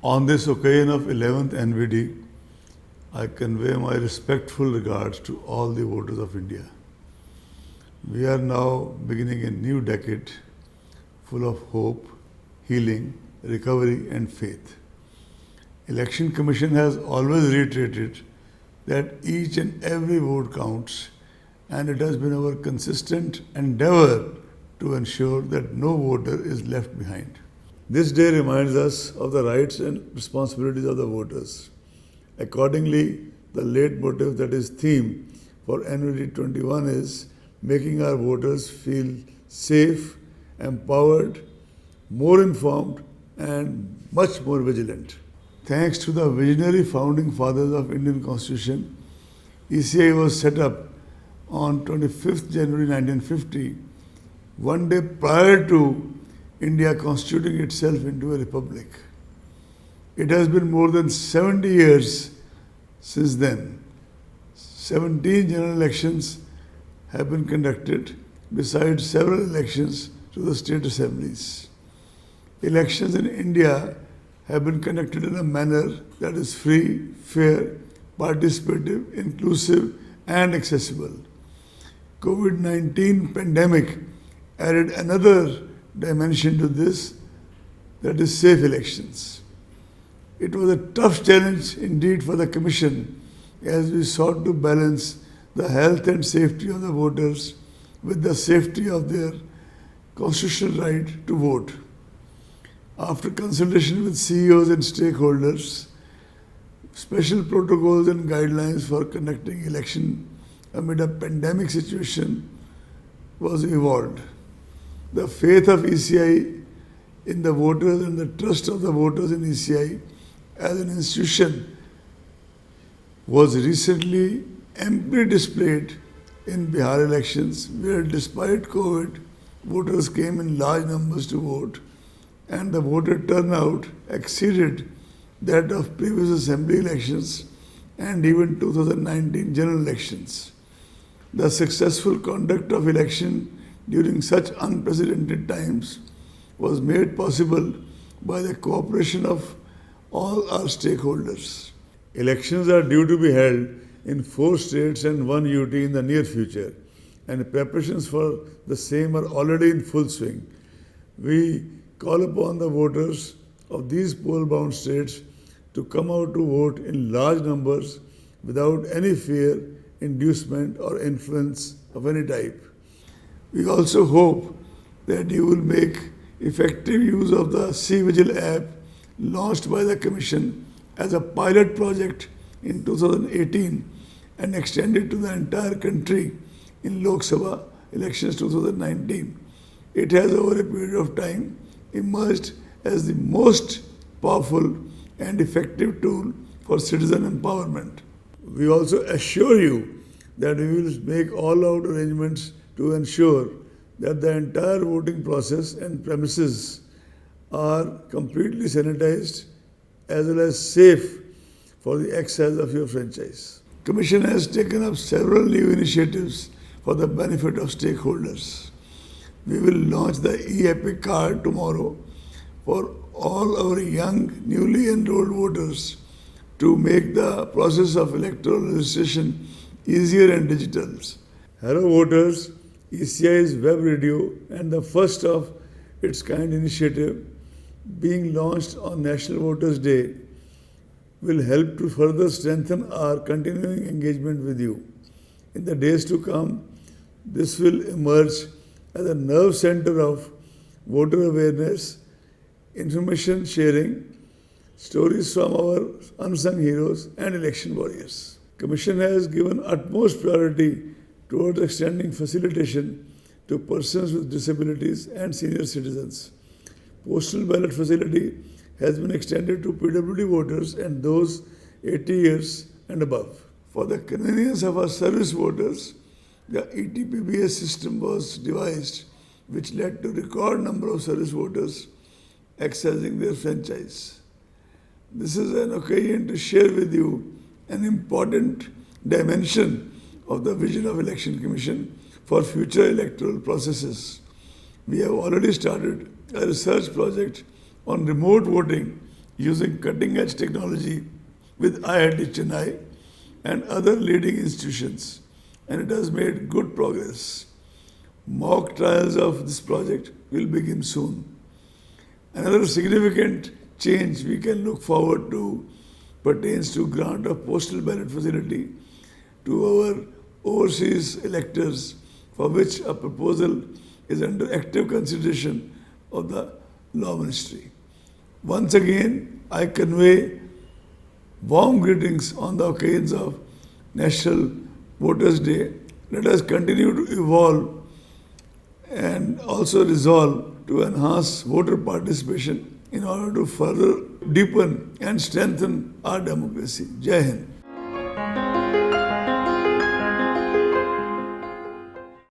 On this occasion of 11th NVD, I convey my respectful regards to all the voters of India. We are now beginning a new decade full of hope, healing, recovery and faith. Election Commission has always reiterated that each and every vote counts, and it has been our consistent endeavor to ensure that no voter is left behind. This day reminds us of the rights and responsibilities of the voters. Accordingly, the leitmotif, that is theme for NVD 21, is making our voters feel safe, empowered, more informed and much more vigilant. Thanks to the visionary founding fathers of Indian Constitution, ECI was set up on 25th January 1950, one day prior to India constituting itself into a republic. It has been more than 70 years since then. 17 general elections have been conducted, besides several elections to the state assemblies. Elections in India have been conducted in a manner that is free, fair, participative, inclusive and accessible. COVID-19 pandemic added another dimension to this, that is safe elections. It was a tough challenge indeed for the Commission as we sought to balance the health and safety of the voters with the safety of their constitutional right to vote. After consultation with CEOs and stakeholders, special protocols and guidelines for conducting election amid a pandemic situation was evolved. The faith of ECI in the voters and the trust of the voters in ECI as an institution was recently amply displayed in Bihar elections, where despite COVID, voters came in large numbers to vote and the voter turnout exceeded that of previous assembly elections and even 2019 general elections. The successful conduct of election during such unprecedented times was made possible by the cooperation of all our stakeholders. Elections are due to be held in 4 states and 1 UT in the near future, and preparations for the same are already in full swing. We call upon the voters of these poll-bound states to come out to vote in large numbers without any fear, inducement or influence of any type. We also hope that you will make effective use of the CVigil app launched by the Commission as a pilot project in 2018 and extended to the entire country in Lok Sabha elections 2019. It has over a period of time emerged as the most powerful and effective tool for citizen empowerment. We also assure you that we will make all out arrangements to ensure that the entire voting process and premises are completely sanitized as well as safe for the exercise of your franchise. Commission has taken up several new initiatives for the benefit of stakeholders. We will launch the e-Epic card tomorrow for all our young, newly enrolled voters to make the process of electoral registration easier and digital. Hello voters, ECI's web radio and the first of its kind initiative being launched on National Voters Day will help to further strengthen our continuing engagement with you. In the days to come, this will emerge as a nerve center of voter awareness, information sharing, stories from our unsung heroes and election warriors. Commission has given utmost priority towards extending facilitation to persons with disabilities and senior citizens. Postal ballot facility has been extended to PWD voters and those 80 years and above. For the convenience of our service voters, the ETPBS system was devised, which led to record number of service voters accessing their franchise. This is an occasion to share with you an important dimension of the vision of Election Commission for future electoral processes. We have already started a research project on remote voting using cutting-edge technology with IIT Chennai and other leading institutions, and it has made good progress. Mock trials of this project will begin soon. Another significant change we can look forward to pertains to grant of postal ballot facility to our overseas electors, for which a proposal is under active consideration of the Law Ministry. Once again, I convey warm greetings on the occasion of National Voters' Day. Let us continue to evolve and also resolve to enhance voter participation in order to further deepen and strengthen our democracy. Jai Hind.